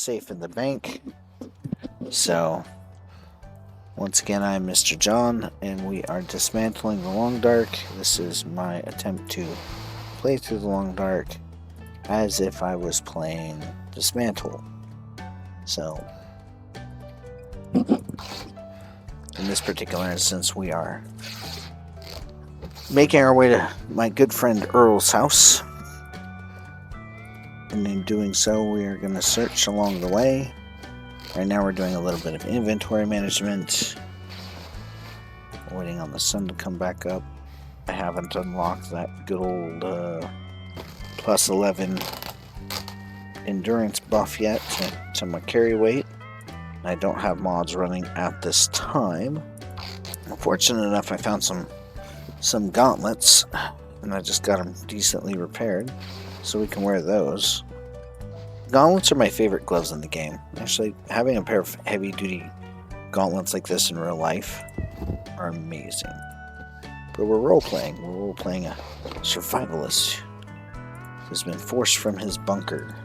safe in the bank. So, once again, I'm Mr. John, and we are dismantling the Long Dark. This is my attempt to play through the Long Dark as if I was playing Dismantle. So, in this particular instance, we are making our way to my good friend Earl's house. And in doing so, we are going to search along the way. Right now we're doing a little bit of inventory management. Waiting on the sun to come back up. I haven't unlocked that good old plus 11 endurance buff yet to my carry weight. I don't have mods running at this time. I'm fortunate enough I found some gauntlets, and I just got them decently repaired, so we can wear those. Gauntlets are my favorite gloves in the game. Actually, having a pair of heavy-duty gauntlets like this in real life are amazing. But we're role-playing. We're role-playing a survivalist who's been forced from his bunker.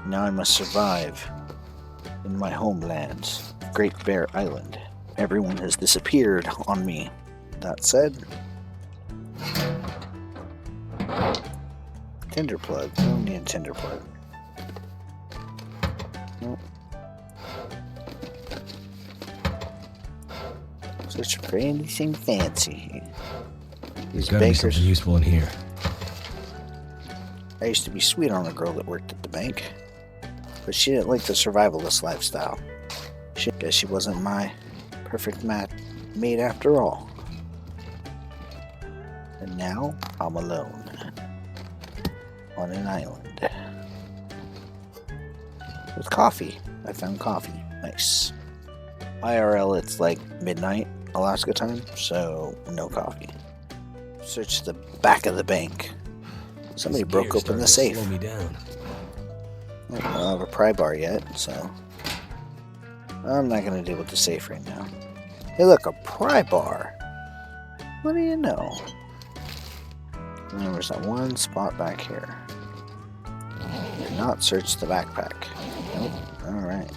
Now I must survive in my homeland, Great Bear Island. Everyone has disappeared on me. That said, tinder plug. I don't need a tinder plug. Nope. Search for anything fancy. There's gotta be something useful in here. I used to be sweet on a girl that worked at the bank, but she didn't like the survivalist lifestyle. Guess she wasn't my perfect mate after all. And now I'm alone on an island with coffee. I found coffee. Nice. IRL, it's like midnight Alaska time, so no coffee. Search the back of the bank. Somebody broke open the safe. Slow me down. I don't have a pry bar yet, so I'm not going to deal with the safe right now. Hey look, a pry bar. What do you know? There's that one spot back here. Did not search the backpack. Nope. Alright.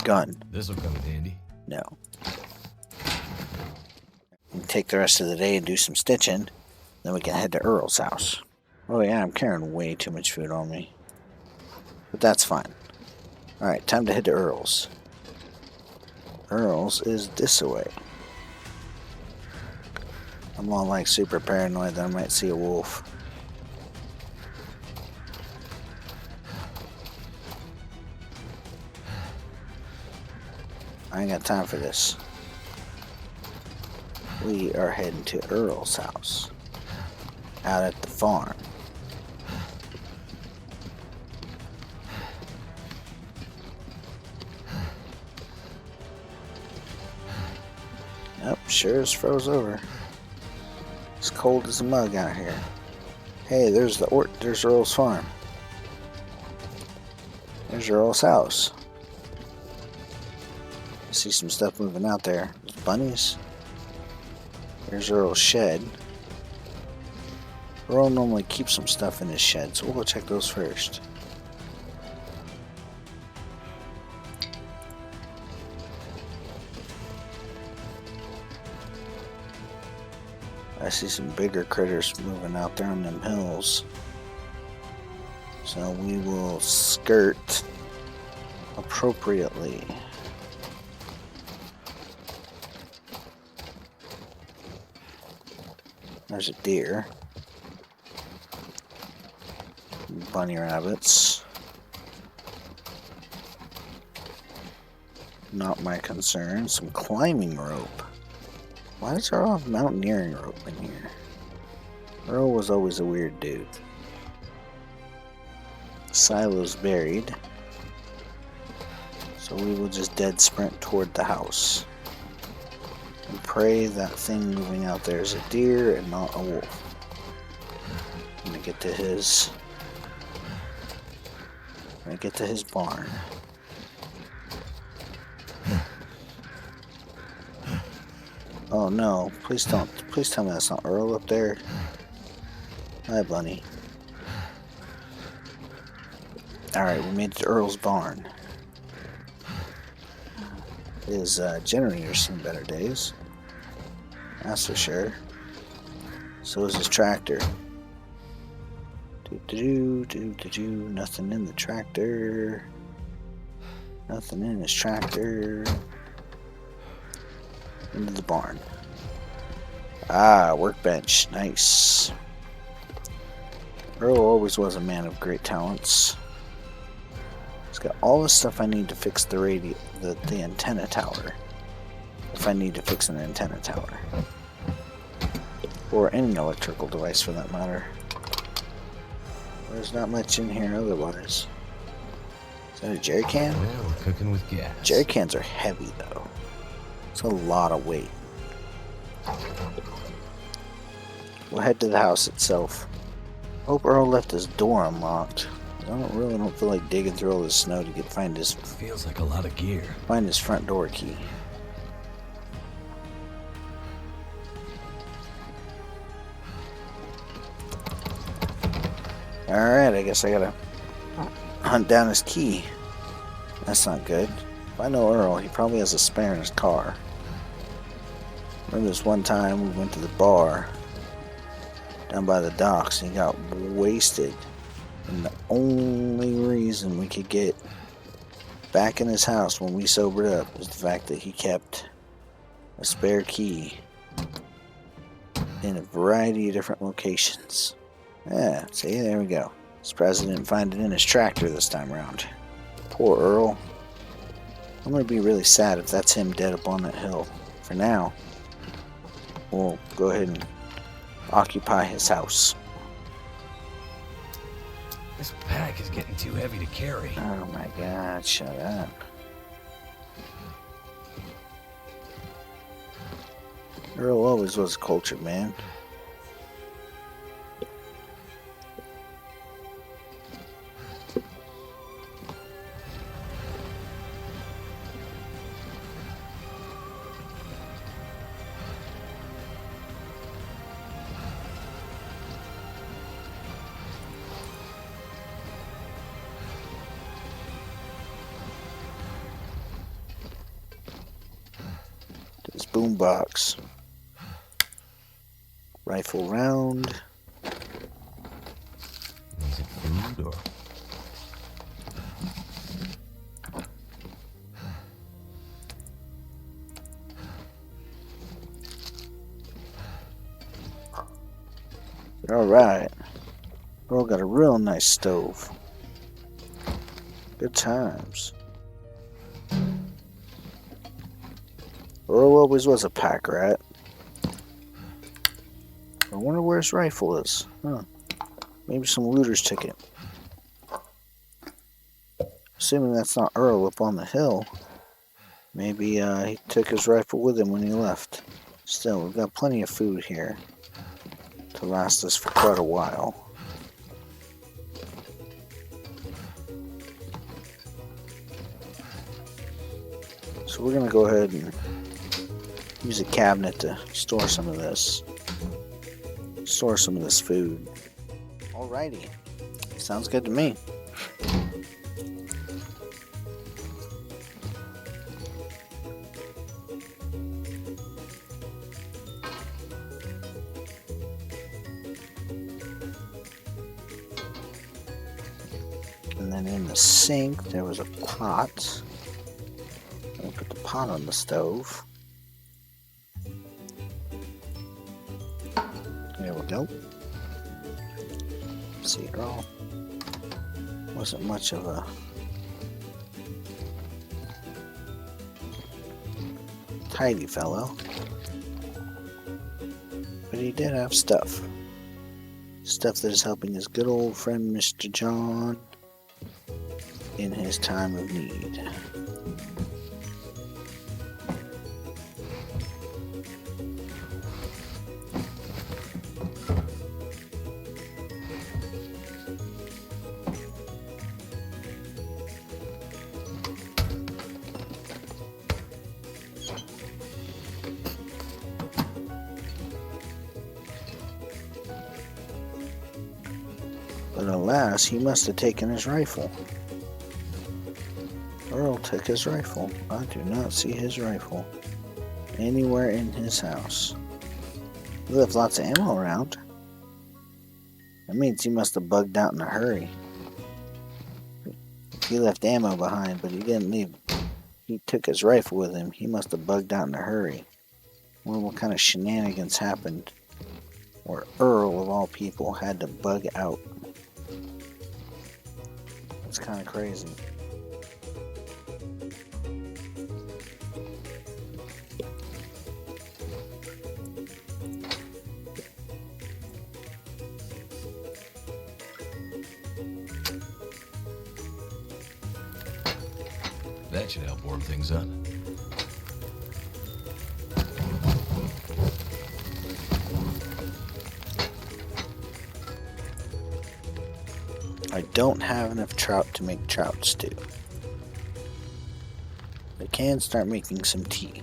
Gun. This'll come in handy. No. And take the rest of the day and do some stitching. Then we can head to Earl's house. Oh yeah, I'm carrying way too much food on me. But that's fine. Alright, time to head to Earl's. Earl's is this way. I'm all like super paranoid that I might see a wolf. I ain't got time for this. We are heading to Earl's house. Out at the farm. Yep, sure as froze over. It's cold as a mug out here. Hey, there's there's Earl's farm. There's Earl's house. I see some stuff moving out there. There's bunnies. There's Earl's shed. Earl normally keeps some stuff in his shed, so we'll go check those first. I see some bigger critters moving out there on them hills. So we will skirt appropriately. There's a deer. Bunny rabbits. Not my concern. Some climbing rope. Why does Earl have mountaineering rope in here? Earl was always a weird dude. Silo's buried. So we will just dead sprint toward the house. And pray that thing moving out there is a deer and not a wolf. I'm gonna get to his barn. Oh no, please tell me that's not Earl up there. Hi, Bunny. Alright, we made it to Earl's barn. His generator's seen better days. That's for sure. So is his tractor. Nothing in the tractor. Nothing in his tractor. Into the barn. Ah, workbench. Nice. Earl always was a man of great talents. He's got all the stuff I need to fix the antenna tower. If I need to fix an antenna tower. Or any electrical device for that matter. There's not much in here otherwise. Is that a jerry can? Yeah, we're cooking with gas. Jerry cans are heavy though. It's a lot of weight. We'll head to the house itself. Hope Earl left his door unlocked. I don't feel like digging through all this snow to find his Feels like a lot of gear. front door key. Alright, I guess I gotta hunt down his key. That's not good. If I know Earl, he probably has a spare in his car. Remember this one time we went to the bar down by the docks and he got wasted. And the only reason we could get back in his house when we sobered up was the fact that he kept a spare key in a variety of different locations. Yeah, see, there we go. Surprised he didn't find it in his tractor this time around. Poor Earl. I'm gonna be really sad if that's him dead up on that hill. For now, we'll go ahead and occupy his house. This pack is getting too heavy to carry. Oh my god, shut up. Earl always was a cultured man. This boombox. Rifle round. Is it food or? Alright. Earl got a real nice stove. Good times. Earl always was a pack rat. I wonder where his rifle is. Huh. Maybe some looter's ticket. Assuming that's not Earl up on the hill. Maybe he took his rifle with him when he left. Still, we've got plenty of food here to last us for quite a while. So we're going to go ahead and use a cabinet to store some of this. Store some of this food. Alrighty. Sounds good to me. And then in the sink there was a pot. I'll put the pot on the stove. There we go. See, Earl wasn't much of a tidy fellow, but he did have stuff. Stuff that is helping his good old friend Mr. John in his time of need. ass, he must have taken his rifle. Earl took his rifle. I do not see his rifle anywhere in his house. He left lots of ammo around. That means he must have bugged out in a hurry. He left ammo behind, but he didn't leave. He took his rifle with him. He must have bugged out in a hurry. I wonder what kind of shenanigans happened where Earl, of all people, had to bug out. It's kind of crazy. That should help warm things up. I don't have enough trout to make trout stew. I can start making some tea.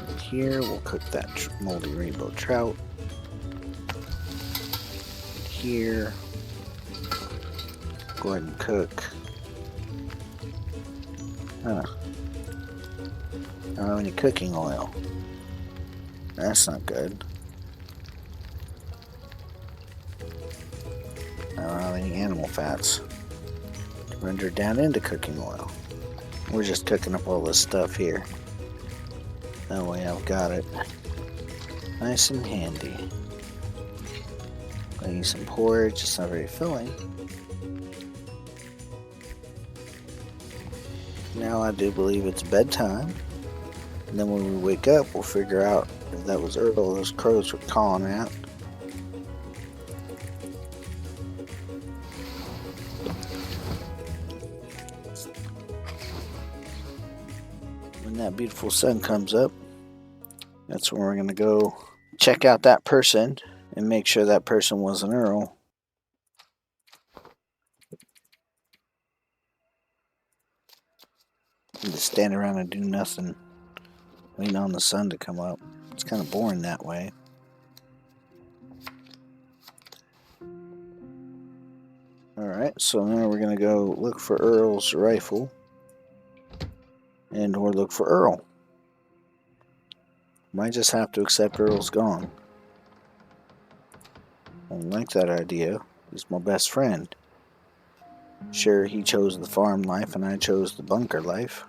And here we'll cook that moldy rainbow trout. Here, go ahead and cook. I don't have any cooking oil. That's not good. I don't have any animal fats to render down into cooking oil. We're just cooking up all this stuff here. That way I've got it nice and handy. I need some porridge, it's not very filling. Now I do believe it's bedtime. And then when we wake up, we'll figure out if that was Earl those crows were calling at. When that beautiful sun comes up, that's when we're going to go check out that person and make sure that person wasn't Earl. And just stand around and do nothing, waiting on the sun to come up. It's kind of boring that way. Alright, so now we're going to go look for Earl's rifle. And or look for Earl. Might just have to accept Earl's gone. I don't like that idea. He's my best friend. Sure, he chose the farm life and I chose the bunker life.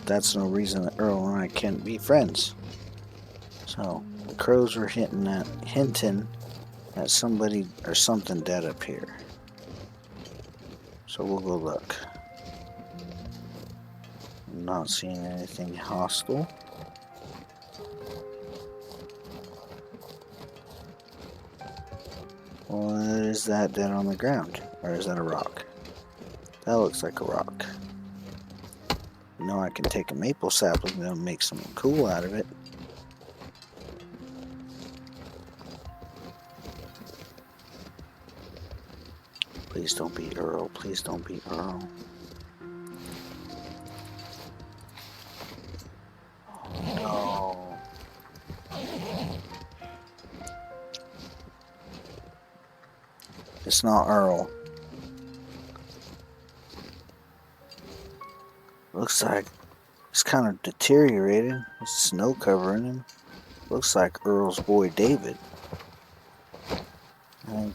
That's no reason that Earl and I can't be friends. So, the crows were hinting at somebody or something dead up here. So we'll go look. I'm not seeing anything hostile. What is that dead on the ground? Or is that a rock? That looks like a rock. You know I can take a maple sapling and make something cool out of it. Please don't be Earl. Please don't be Earl. Oh, no. It's not Earl. Looks like it's kind of deteriorated. There's snow covering him. Looks like Earl's boy David.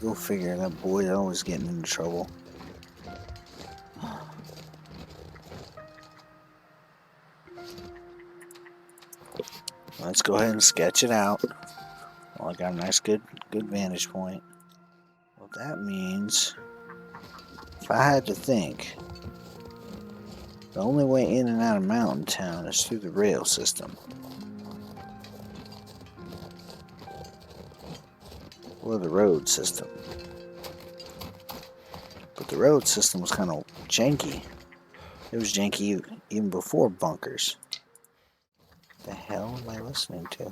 Go figure, that boy always getting into trouble. Let's go ahead and sketch it out. Well, I got a nice good vantage point. Well, that means if I had to think, the only way in and out of Mountain Town is through the rail system. Or the road system. But the road system was kind of janky. It was janky even before bunkers. What the hell am I listening to?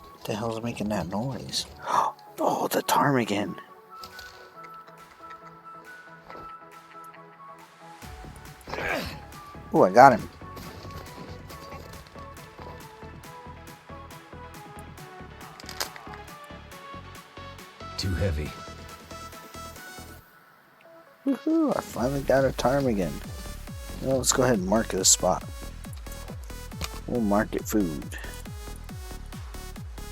What the hell's making that noise? Oh, the ptarmigan. Oh, I got him. Too heavy. Woohoo! I finally got a ptarmigan. Well, let's go ahead and mark this spot. We'll mark it food.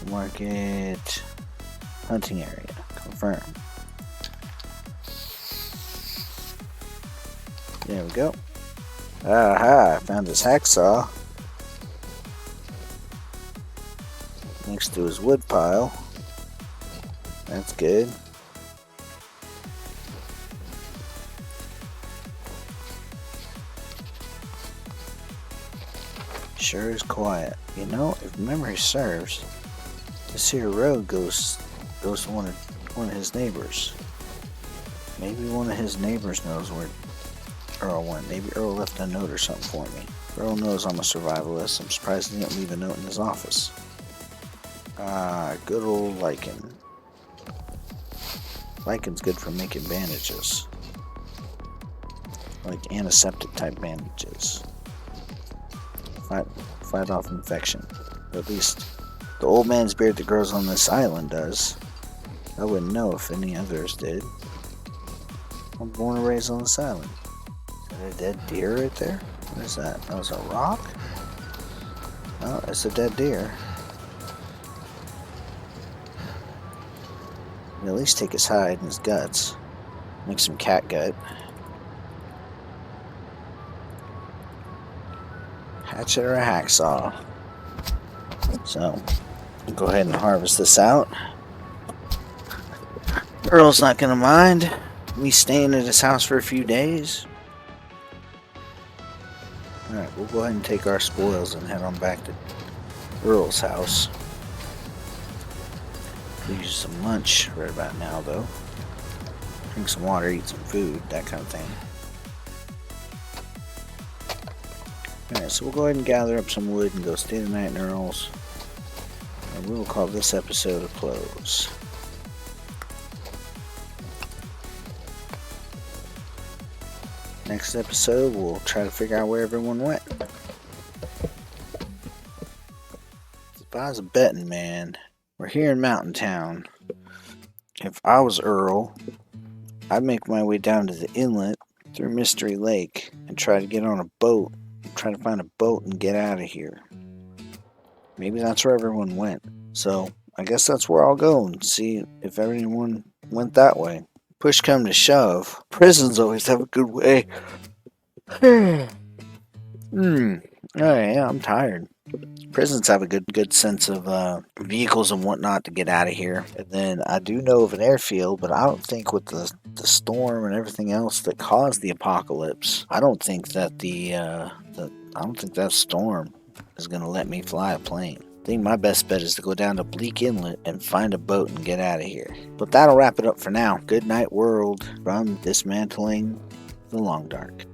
Mark it hunting area. Confirm. There we go. Aha! I found his hacksaw next to his wood pile. That's good. Sure is quiet. You know, if memory serves, this here road goes to one of his neighbors. Maybe one of his neighbors knows where Earl went. Maybe Earl left a note or something for me. Earl knows I'm a survivalist. I'm surprised he didn't leave a note in his office. Ah, good old lichen. Lichen's good for making bandages. Like antiseptic type bandages. Fight off infection. At least the old man's beard that grows on this island does. I wouldn't know if any others did. I'm born and raised on this island. Is that a dead deer right there? What is that? That was a rock? Oh, it's a dead deer. You at least take his hide and his guts. Make some cat gut. Hatchet or a hacksaw. So, go ahead and harvest this out. Earl's not gonna mind me staying at his house for a few days. Alright, we'll go ahead and take our spoils and head on back to Earl's house. Use some lunch right about now, though. Drink some water, eat some food, that kind of thing. Alright, so we'll go ahead and gather up some wood and go stay the night in Earl's. And we will call this episode a close. Next episode, we'll try to figure out where everyone went. If I was a betting man, we're here in Mountain Town. If I was Earl, I'd make my way down to the inlet through Mystery Lake and try to get on a boat. Try to find a boat and get out of here. Maybe that's where everyone went. So, I guess that's where I'll go and see if everyone went that way. Push come to shove, prisons always have a good way. Oh yeah, I'm tired. Prisons have a good sense of vehicles and whatnot to get out of here. And then I do know of an airfield, but I don't think with the storm and everything else that caused the apocalypse, I don't think that that storm is gonna let me fly a plane. I think my best bet is to go down to Bleak Inlet and find a boat and get out of here. But that'll wrap it up for now. Good night, world, from Dismantling the Long Dark.